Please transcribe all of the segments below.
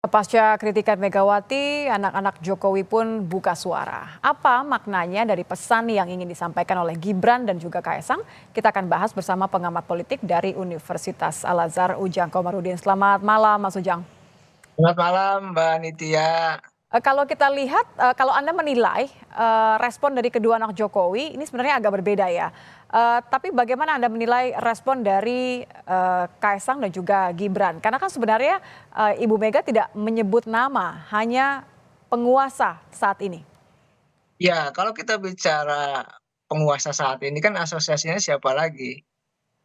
Pasca kritikan Megawati, anak-anak Jokowi pun buka suara. Apa maknanya dari pesan yang ingin disampaikan oleh Gibran dan juga Kaesang? Kita akan bahas bersama pengamat politik dari Universitas Al-Azhar, Ujang Komarudin. Selamat malam, Mas Ujang. Selamat malam, Mbak Nitya. Kalau kita lihat, kalau Anda menilai respon dari kedua anak Jokowi, ini sebenarnya agak berbeda ya. Tapi bagaimana Anda menilai respon dari Kaesang dan juga Gibran? Karena kan sebenarnya Ibu Mega tidak menyebut nama, hanya penguasa saat ini. Ya, kalau kita bicara penguasa saat ini kan asosiasinya siapa lagi?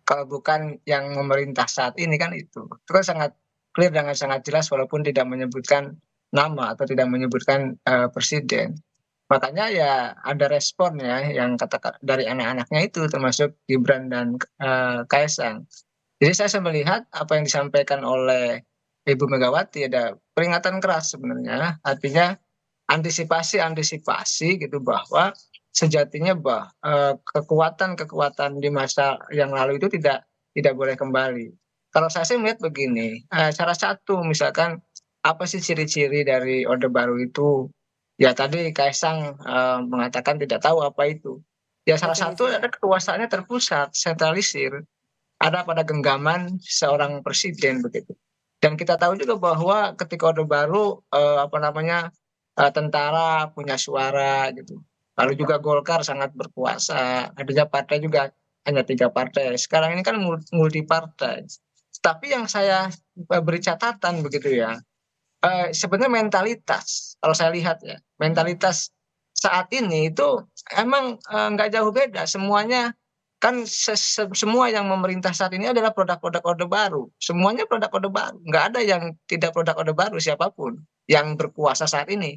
Kalau bukan yang memerintah saat ini kan itu. Itu kan sangat clear dengan sangat jelas walaupun tidak menyebutkan nama atau tidak menyebutkan presiden. Makanya ya ada respon ya yang kata dari anak-anaknya itu termasuk Gibran dan Kaesang. Jadi saya melihat apa yang disampaikan oleh Ibu Megawati ada peringatan keras sebenarnya. Artinya antisipasi gitu bahwa sejatinya kekuatan-kekuatan di masa yang lalu itu tidak boleh kembali. Kalau saya sih melihat begini, salah satu misalkan apa sih ciri-ciri dari Orde Baru itu? Ya tadi Kaisang mengatakan tidak tahu apa itu. Ya salah satu Definisinya. ada kekuasaannya terpusat, sentralisir, ada pada genggaman seorang presiden begitu. Dan kita tahu juga bahwa ketika Orde Baru apa namanya tentara punya suara gitu. Lalu juga Golkar sangat berkuasa. Adanya partai juga hanya 3 partai. Sekarang ini kan multi partai. Tapi yang saya beri catatan begitu ya, sebenarnya mentalitas. Kalau saya lihat ya, mentalitas saat ini itu emang nggak jauh beda. Semuanya kan semua yang memerintah saat ini adalah produk-produk Orde Baru. Semuanya produk Orde Baru. Nggak ada yang tidak produk Orde Baru siapapun yang berkuasa saat ini,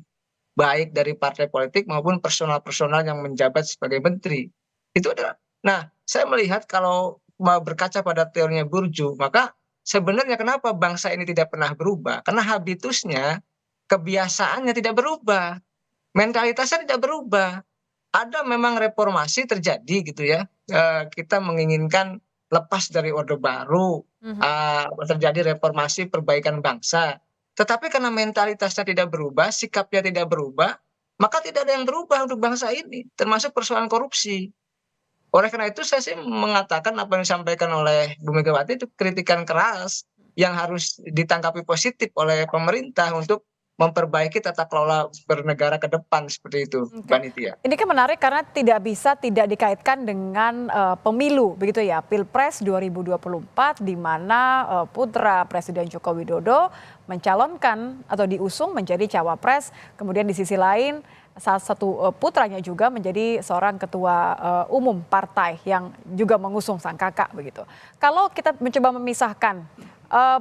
baik dari partai politik maupun personal-personal yang menjabat sebagai menteri. Itu adalah, nah, saya melihat kalau mau berkaca pada teorinya Burju, maka sebenarnya kenapa bangsa ini tidak pernah berubah? Karena habitusnya, kebiasaannya tidak berubah, mentalitasnya tidak berubah. Ada memang reformasi terjadi gitu ya. Kita menginginkan lepas dari Orde Baru, Mhm. terjadi reformasi perbaikan bangsa. Tetapi karena mentalitasnya tidak berubah, sikapnya tidak berubah, maka tidak ada yang berubah untuk bangsa ini, termasuk persoalan korupsi. Oleh karena itu saya sih mengatakan apa yang disampaikan oleh Bu Megawati itu kritikan keras yang harus ditanggapi positif oleh pemerintah untuk memperbaiki tata kelola bernegara ke depan seperti itu, Oke. Mbak Nitya. Ini kan menarik karena tidak bisa tidak dikaitkan dengan pemilu begitu ya, Pilpres 2024 di mana putra Presiden Joko Widodo mencalonkan atau diusung menjadi cawapres, kemudian di sisi lain salah satu putranya juga menjadi seorang ketua umum partai yang juga mengusung sang kakak begitu. Kalau kita mencoba memisahkan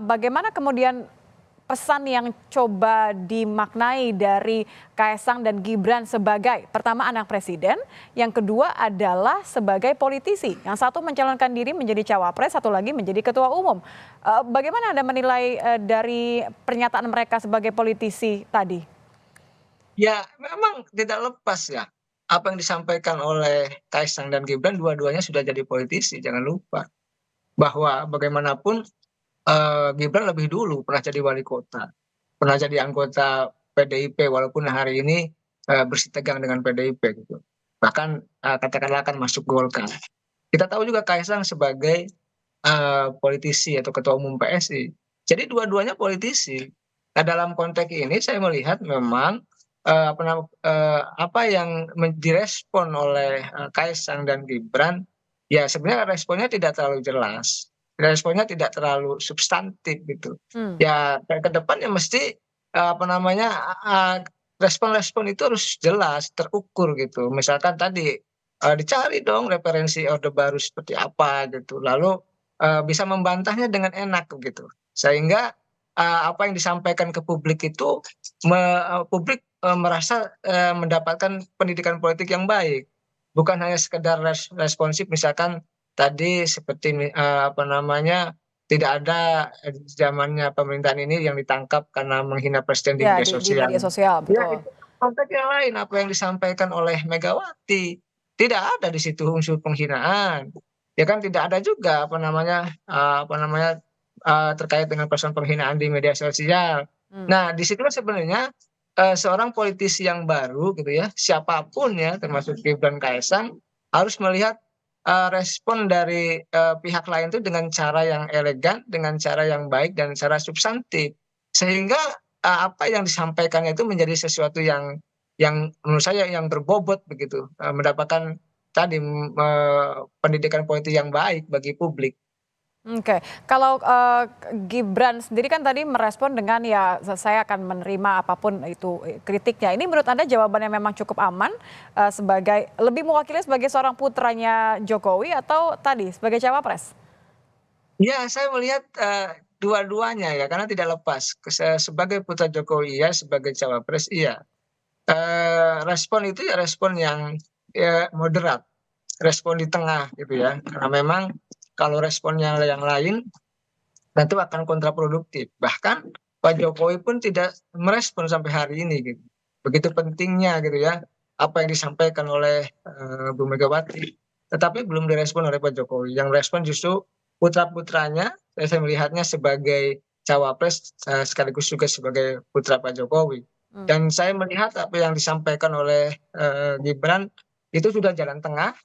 bagaimana kemudian pesan yang coba dimaknai dari Kaesang dan Gibran sebagai pertama anak presiden, yang kedua adalah sebagai politisi. Yang satu mencalonkan diri menjadi cawapres, satu lagi menjadi ketua umum. Bagaimana Anda menilai dari pernyataan mereka sebagai politisi tadi? Ya memang tidak lepas ya, apa yang disampaikan oleh Kaisang dan Gibran dua-duanya sudah jadi politisi, jangan lupa. Bahwa bagaimanapun Gibran lebih dulu pernah jadi wali kota, pernah jadi anggota PDIP walaupun hari ini bersitegang dengan PDIP gitu. Bahkan katakanlah akan masuk Golkar. Kita tahu juga Kaisang sebagai politisi atau ketua umum PSI. Jadi dua-duanya politisi. Nah, dalam konteks ini saya melihat memang apa yang direspon oleh Kaisang dan Gibran, ya sebenarnya responnya tidak terlalu jelas, responnya tidak terlalu substantif gitu. Hmm. Ya ke depan ya mesti apa namanya respon-respon itu harus jelas, terukur gitu. Misalkan tadi dicari dong referensi Orde Baru seperti apa gitu. Lalu bisa membantahnya dengan enak gitu. Sehingga apa yang disampaikan ke publik itu publik merasa mendapatkan pendidikan politik yang baik. Bukan hanya sekedar responsif misalkan tadi seperti apa namanya tidak ada zamannya pemerintahan ini yang ditangkap karena menghina presiden di Ya, media di sosial. media sosial, Ya betul. itu konteks yang lain apa yang disampaikan oleh Megawati. Tidak ada di situ unsur penghinaan. Ya kan tidak ada juga apa namanya terkait dengan persoalan penghinaan di media sosial. Hmm. Nah, di situlah sebenarnya, seorang politisi yang baru gitu ya, siapapun ya termasuk Gibran, Kaisang, harus melihat, respon dari, pihak lain itu dengan cara yang elegan, dengan cara yang baik dan secara substantif. Sehingga, apa yang disampaikannya itu menjadi sesuatu yang menurut saya yang berbobot begitu, mendapatkan tadi, pendidikan politik yang baik bagi publik. Oke, kalau, Gibran sendiri kan tadi merespon dengan ya saya akan menerima apapun itu, kritiknya. Ini menurut Anda jawaban yang memang cukup aman, sebagai lebih mewakili sebagai seorang putranya Jokowi atau tadi sebagai cawapres? Ya, saya melihat, dua-duanya ya, karena tidak lepas, sebagai putra Jokowi iya, sebagai cawapres iya. Respon itu ya respon yang, ya moderat, respon di tengah gitu ya. Karena memang kalau responnya yang lain, tentu akan kontraproduktif. Bahkan Pak Jokowi pun tidak merespon sampai hari ini gitu. Begitu pentingnya gitu ya, apa yang disampaikan oleh, Bu Megawati, tetapi belum direspon oleh Pak Jokowi. Yang respon justru putra-putranya, saya melihatnya sebagai cawapres, sekaligus juga sebagai putra Pak Jokowi. Mmm. Dan saya melihat apa yang disampaikan oleh, Gibran itu sudah jalan tengah,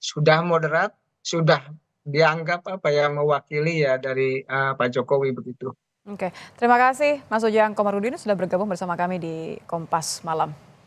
sudah moderat, sudah dianggap apa ya, mewakili ya dari, Pak Jokowi begitu. Oke, terima kasih Mas Ujang Komarudin sudah bergabung bersama kami di Kompas Malam.